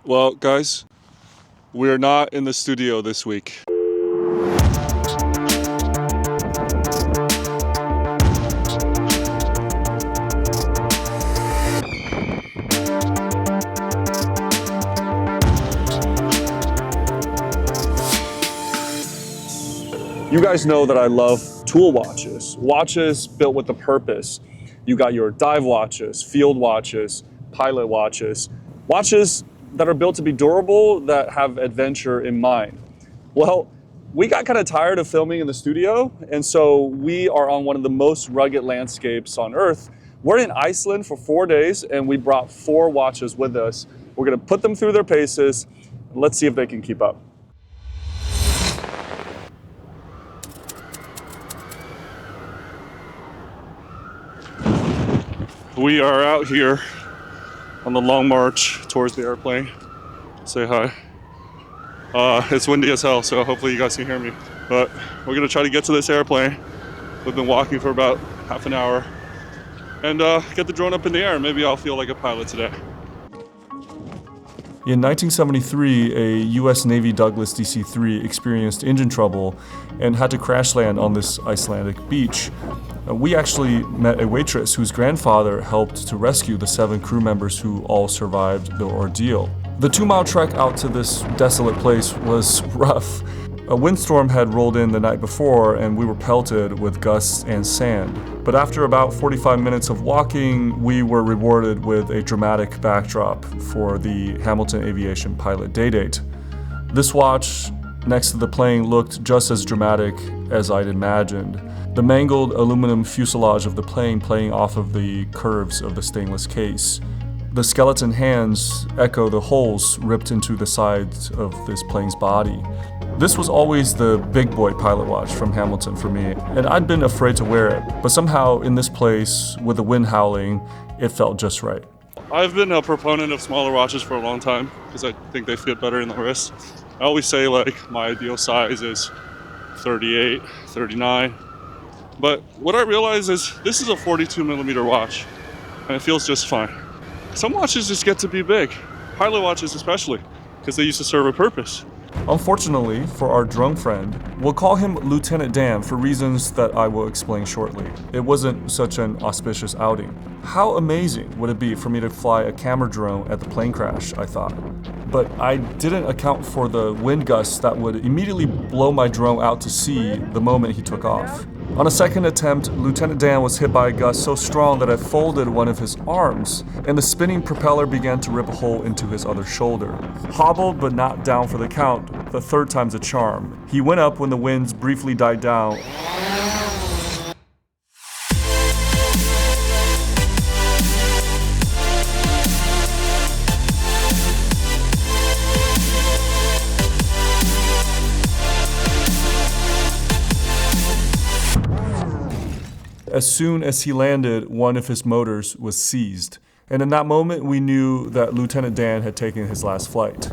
Well, guys, we're not in the studio this week. You guys know that I love tool watches, watches built with a purpose. You got your dive watches, field watches, pilot watches, watches that are built to be durable, that have adventure in mind. Well, we got kind of tired of filming in the studio, and so we are on one of the most rugged landscapes on Earth. We're in Iceland for 4 days, and we brought 4 watches with us. We're gonna put them through their paces, and let's see if they can keep up. We are out here on the long march towards the airplane. Say hi. It's windy as hell, so hopefully you guys can hear me. But we're gonna try to get to this airplane. We've been walking for about half an hour and get the drone up in the air. Maybe I'll feel like a pilot today. In 1973, a US Navy Douglas DC-3 experienced engine trouble and had to crash land on this Icelandic beach. We actually met a waitress whose grandfather helped to rescue the 7 crew members who all survived the ordeal. The 2-mile trek out to this desolate place was rough. A windstorm had rolled in the night before and we were pelted with gusts and sand. But after about 45 minutes of walking, we were rewarded with a dramatic backdrop for the Hamilton Aviation pilot day date. This watch next to the plane looked just as dramatic as I'd imagined. The mangled aluminum fuselage of the plane playing off of the curves of the stainless case. The skeleton hands echo the holes ripped into the sides of this plane's body. This was always the big boy pilot watch from Hamilton for me, and I'd been afraid to wear it, but somehow in this place, with the wind howling, it felt just right. I've been a proponent of smaller watches for a long time because I think they fit better in the wrist. I always say like my ideal size is 38, 39. But what I realize is this is a 42 millimeter watch and it feels just fine. Some watches just get to be big, pilot watches especially, because they used to serve a purpose. Unfortunately for our drone friend, we'll call him Lieutenant Dan for reasons that I will explain shortly. It wasn't such an auspicious outing. How amazing would it be for me to fly a camera drone at the plane crash, I thought. But I didn't account for the wind gusts that would immediately blow my drone out to sea the moment he took off. On a second attempt, Lieutenant Dan was hit by a gust so strong that it folded one of his arms, and the spinning propeller began to rip a hole into his other shoulder. Hobbled but not down for the count, the third time's a charm. He went up when the winds briefly died down. As soon as he landed, one of his motors was seized. And in that moment, we knew that Lieutenant Dan had taken his last flight.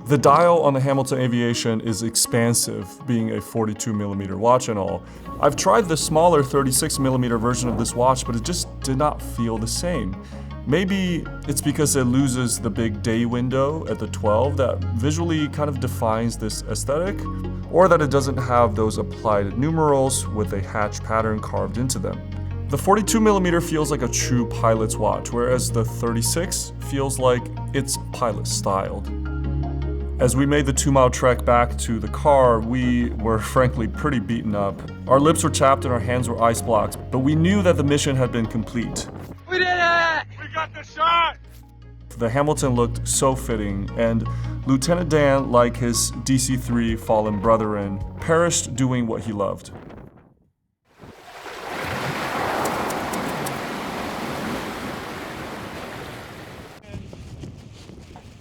The dial on the Hamilton Aviation is expansive, being a 42 millimeter watch and all. I've tried the smaller 36 millimeter version of this watch, but it just did not feel the same. Maybe it's because it loses the big day window at the 12 that visually kind of defines this aesthetic, or that it doesn't have those applied numerals with a hatch pattern carved into them. The 42 millimeter feels like a true pilot's watch, whereas the 36 feels like it's pilot styled. As we made the 2-mile trek back to the car, we were frankly pretty beaten up. Our lips were chapped and our hands were ice blocked, but we knew that the mission had been complete. We did it! We got the shot! The Hamilton looked so fitting, and Lieutenant Dan, like his DC-3 fallen brethren, perished doing what he loved.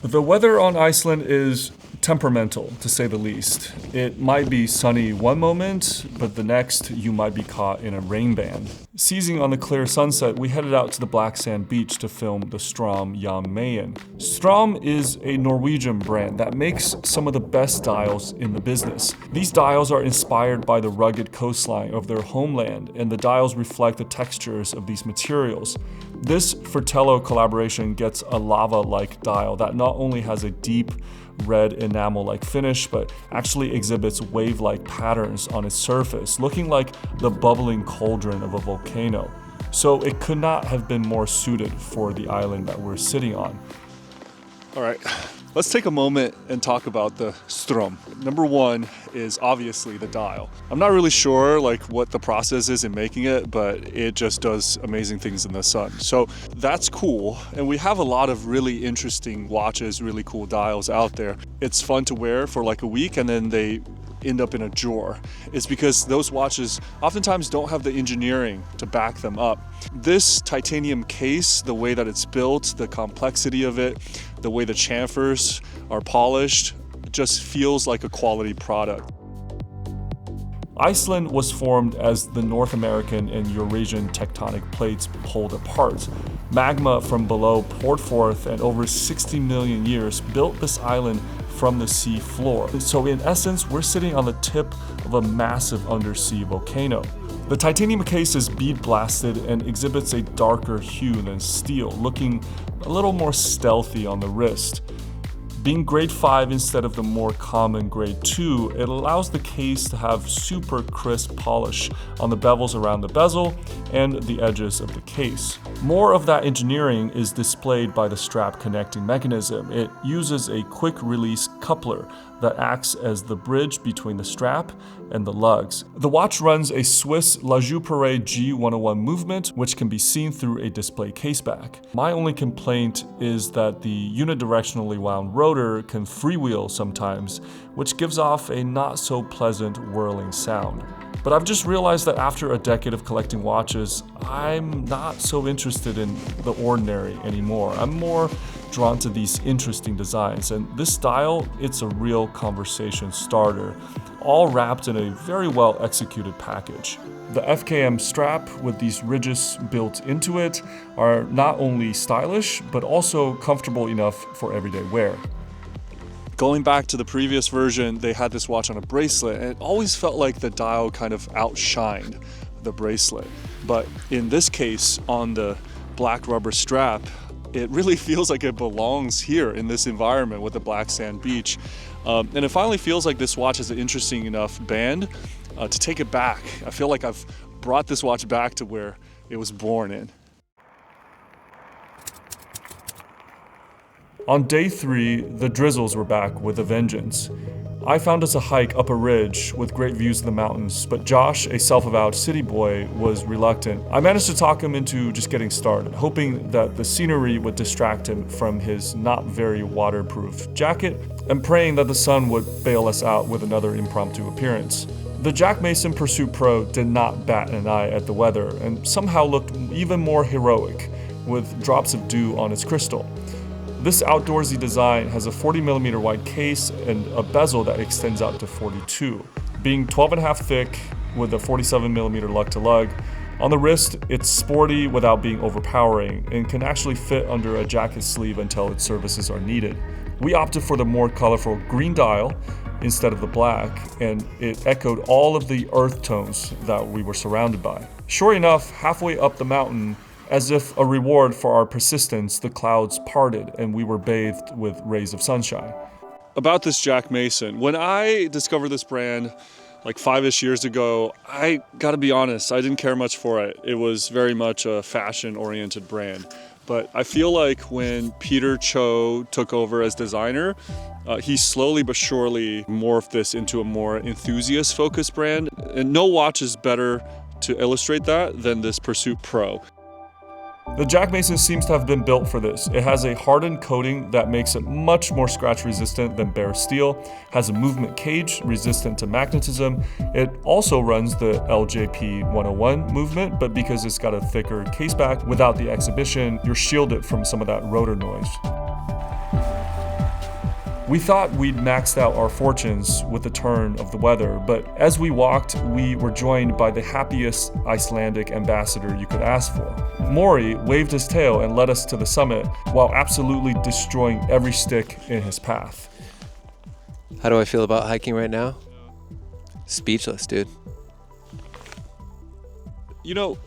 The weather on Iceland is temperamental, to say the least. It might be sunny one moment, but the next you might be caught in a rain band. Seizing on the clear sunset, we headed out to the black sand beach to film the Straum Straum is a Norwegian brand that makes some of the best dials in the business. These dials are inspired by the rugged coastline of their homeland, and the dials reflect the textures of these materials. This Fratello collaboration gets a lava-like dial that not only has a deep red enamel-like finish, but actually exhibits wave-like patterns on its surface, looking like the bubbling cauldron of a volcano. So it could not have been more suited for the island that we're sitting on. All right, let's take a moment and talk about the Straum. Number one is obviously the dial. I'm not really sure what the process is in making it, but it just does amazing things in the sun. So that's cool. And we have a lot of really interesting watches, really cool dials out there. It's fun to wear for a week and then they end up in a drawer. It's because those watches oftentimes don't have the engineering to back them up. This titanium case, the way that it's built, the complexity of it, the way the chamfers are polished, just feels like a quality product. Iceland was formed as the North American and Eurasian tectonic plates pulled apart. Magma from below poured forth and over 60 million years built this island from the sea floor. So in essence, we're sitting on the tip of a massive undersea volcano. The titanium case is bead blasted and exhibits a darker hue than steel, looking a little more stealthy on the wrist. Being grade 5 instead of the more common grade 2, it allows the case to have super crisp polish on the bevels around the bezel and the edges of the case. More of that engineering is displayed by the strap connecting mechanism. It uses a quick release coupler that acts as the bridge between the strap and the lugs. The watch runs a Swiss La Jouperet G101 movement, which can be seen through a display caseback. My only complaint is that the unidirectionally wound rotor can freewheel sometimes, which gives off a not so pleasant whirling sound. But I've just realized that after a decade of collecting watches, I'm not so interested in the ordinary anymore. I'm more drawn to these interesting designs, and this style, it's a real conversation starter, all wrapped in a very well executed package. The FKM strap with these ridges built into it are not only stylish, but also comfortable enough for everyday wear. Going back to the previous version, they had this watch on a bracelet, and it always felt like the dial kind of outshined the bracelet. But in this case, on the black rubber strap, it really feels like it belongs here in this environment with the black sand beach. And it finally feels like this watch has an interesting enough band to take it back. I feel like I've brought this watch back to where it was born in. On day 3, the drizzles were back with a vengeance. I found us a hike up a ridge with great views of the mountains, but Josh, a self-avowed city boy, was reluctant. I managed to talk him into just getting started, hoping that the scenery would distract him from his not very waterproof jacket, and praying that the sun would bail us out with another impromptu appearance. The Jack Mason Pursuit Pro did not bat an eye at the weather, and somehow looked even more heroic, with drops of dew on its crystal. This outdoorsy design has a 40mm wide case and a bezel that extends out to 42. Being 12.5 thick with a 47mm lug-to-lug, on the wrist it's sporty without being overpowering and can actually fit under a jacket sleeve until its services are needed. We opted for the more colorful green dial instead of the black, and it echoed all of the earth tones that we were surrounded by. Sure enough, halfway up the mountain, as if a reward for our persistence, the clouds parted and we were bathed with rays of sunshine. About this Jack Mason, when I discovered this brand like 5-ish years ago, I gotta be honest, I didn't care much for it. It was very much a fashion-oriented brand. But I feel like when Peter Cho took over as designer, he slowly but surely morphed this into a more enthusiast-focused brand. And no watch is better to illustrate that than this Pursuit Pro. The Jack Mason seems to have been built for this. It has a hardened coating that makes it much more scratch resistant than bare steel, has a movement cage resistant to magnetism. It also runs the LJP 101 movement, but because it's got a thicker caseback without the exhibition, you're shielded from some of that rotor noise. We thought we'd maxed out our fortunes with the turn of the weather, but as we walked, we were joined by the happiest Icelandic ambassador you could ask for. Maury waved his tail and led us to the summit while absolutely destroying every stick in his path. How do I feel about hiking right now? Speechless, dude. You know,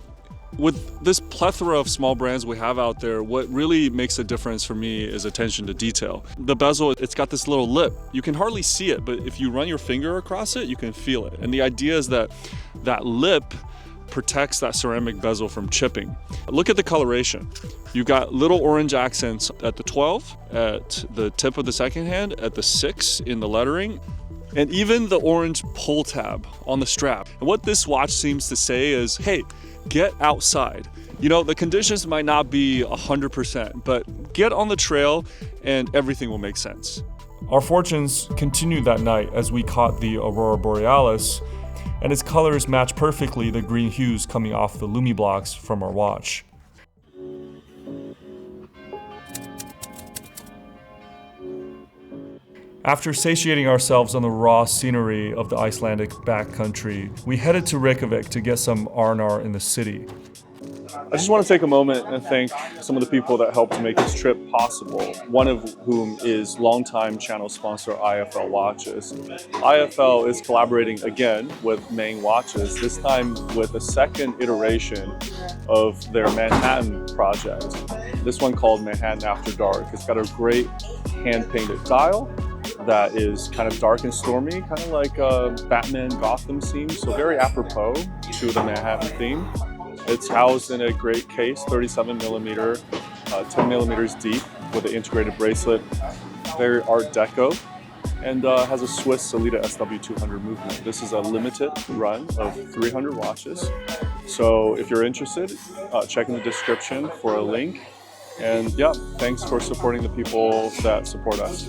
with this plethora of small brands we have out there, what really makes a difference for me is attention to detail. The bezel, it's got this little lip. You can hardly see it, but if you run your finger across it, you can feel it. And the idea is that that lip protects that ceramic bezel from chipping. Look at the coloration. You've got little orange accents at the 12, at the tip of the second hand, at the 6 in the lettering, and even the orange pull tab on the strap. And what this watch seems to say is, hey, get outside. You know, the conditions might not be 100%, but get on the trail and everything will make sense. Our fortunes continued that night as we caught the Aurora Borealis, and its colors match perfectly the green hues coming off the Lumi blocks from our watch. After satiating ourselves on the raw scenery of the Icelandic backcountry, we headed to Reykjavik to get some R&R in the city. I just want to take a moment and thank some of the people that helped make this trip possible, one of whom is longtime channel sponsor IFL Watches. IFL is collaborating again with Main Watches, this time with a second iteration of their Manhattan project. This one called Manhattan After Dark. It's got a great hand-painted dial that is kind of dark and stormy, kind of like a Batman Gotham theme, so very apropos to the Manhattan theme. It's housed in a great case, 37 millimeter, 10 millimeters deep with an integrated bracelet, very Art Deco, and has a Swiss Sellita SW200 movement. This is a limited run of 300 watches. So if you're interested, check in the description for a link. And yeah, thanks for supporting the people that support us.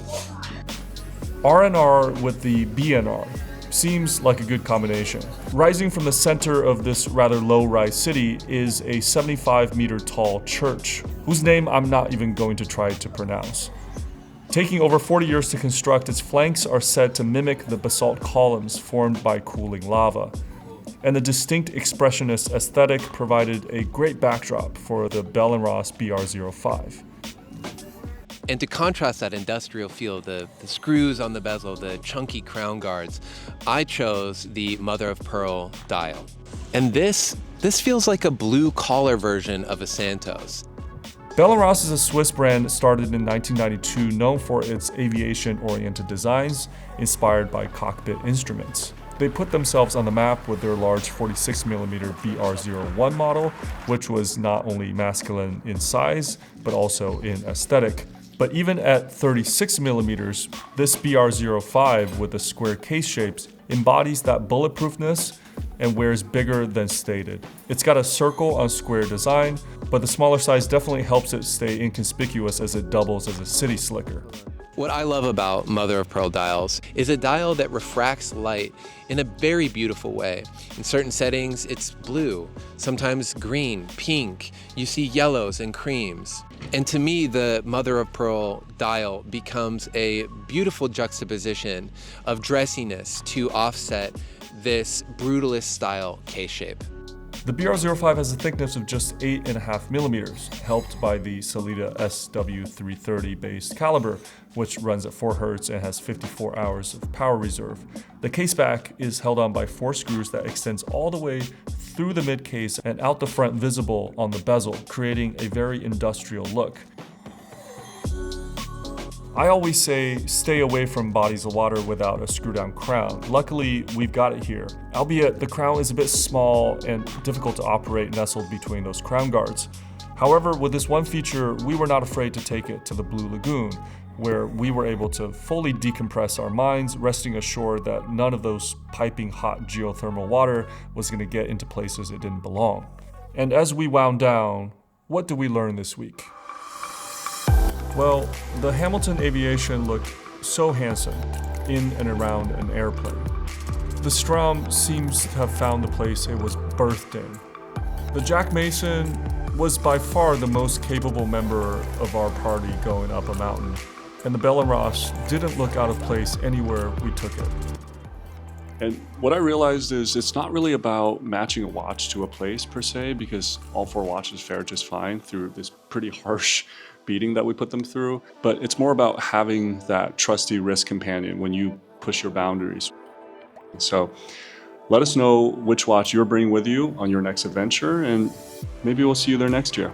R&R with the BNR seems like a good combination. Rising from the center of this rather low-rise city is a 75-meter tall church, whose name I'm not even going to try to pronounce. Taking over 40 years to construct, its flanks are said to mimic the basalt columns formed by cooling lava. And the distinct expressionist aesthetic provided a great backdrop for the Bell & Ross BR05. And to contrast that industrial feel, the screws on the bezel, the chunky crown guards, I chose the mother of pearl dial. And this feels like a blue collar version of a Santos. Bell & Ross is a Swiss brand started in 1992, known for its aviation-oriented designs inspired by cockpit instruments. They put themselves on the map with their large 46mm BR01 model, which was not only masculine in size, but also in aesthetic. But even at 36mm, this BR05 with the square case shapes embodies that bulletproofness and wears bigger than stated. It's got a circle on square design, but the smaller size definitely helps it stay inconspicuous as it doubles as a city slicker. What I love about mother of pearl dials is a dial that refracts light in a very beautiful way. In certain settings, it's blue, sometimes green, pink. You see yellows and creams. And to me, the mother of pearl dial becomes a beautiful juxtaposition of dressiness to offset this brutalist style case shape. The BR05 has a thickness of just 8.5mm, helped by the Sellita SW330 based caliber, which runs at 4 Hz and has 54 hours of power reserve. The caseback is held on by 4 screws that extends all the way through the mid case and out the front, visible on the bezel, creating a very industrial look. I always say stay away from bodies of water without a screw-down crown. Luckily, we've got it here, albeit the crown is a bit small and difficult to operate nestled between those crown guards. However, with this one feature, we were not afraid to take it to the Blue Lagoon, where we were able to fully decompress our minds, resting assured that none of those piping hot geothermal water was going to get into places it didn't belong. And as we wound down, what did we learn this week? Well, the Hamilton Aviation looked so handsome in and around an airplane. The Straum seems to have found the place it was birthed in. The Jack Mason was by far the most capable member of our party going up a mountain. and the Bell & Ross didn't look out of place anywhere we took it. And what I realized is it's not really about matching a watch to a place per se, because all 4 watches fare just fine through this pretty harsh beating that we put them through. But it's more about having that trusty wrist companion when you push your boundaries. So let us know which watch you're bringing with you on your next adventure, and maybe we'll see you there next year.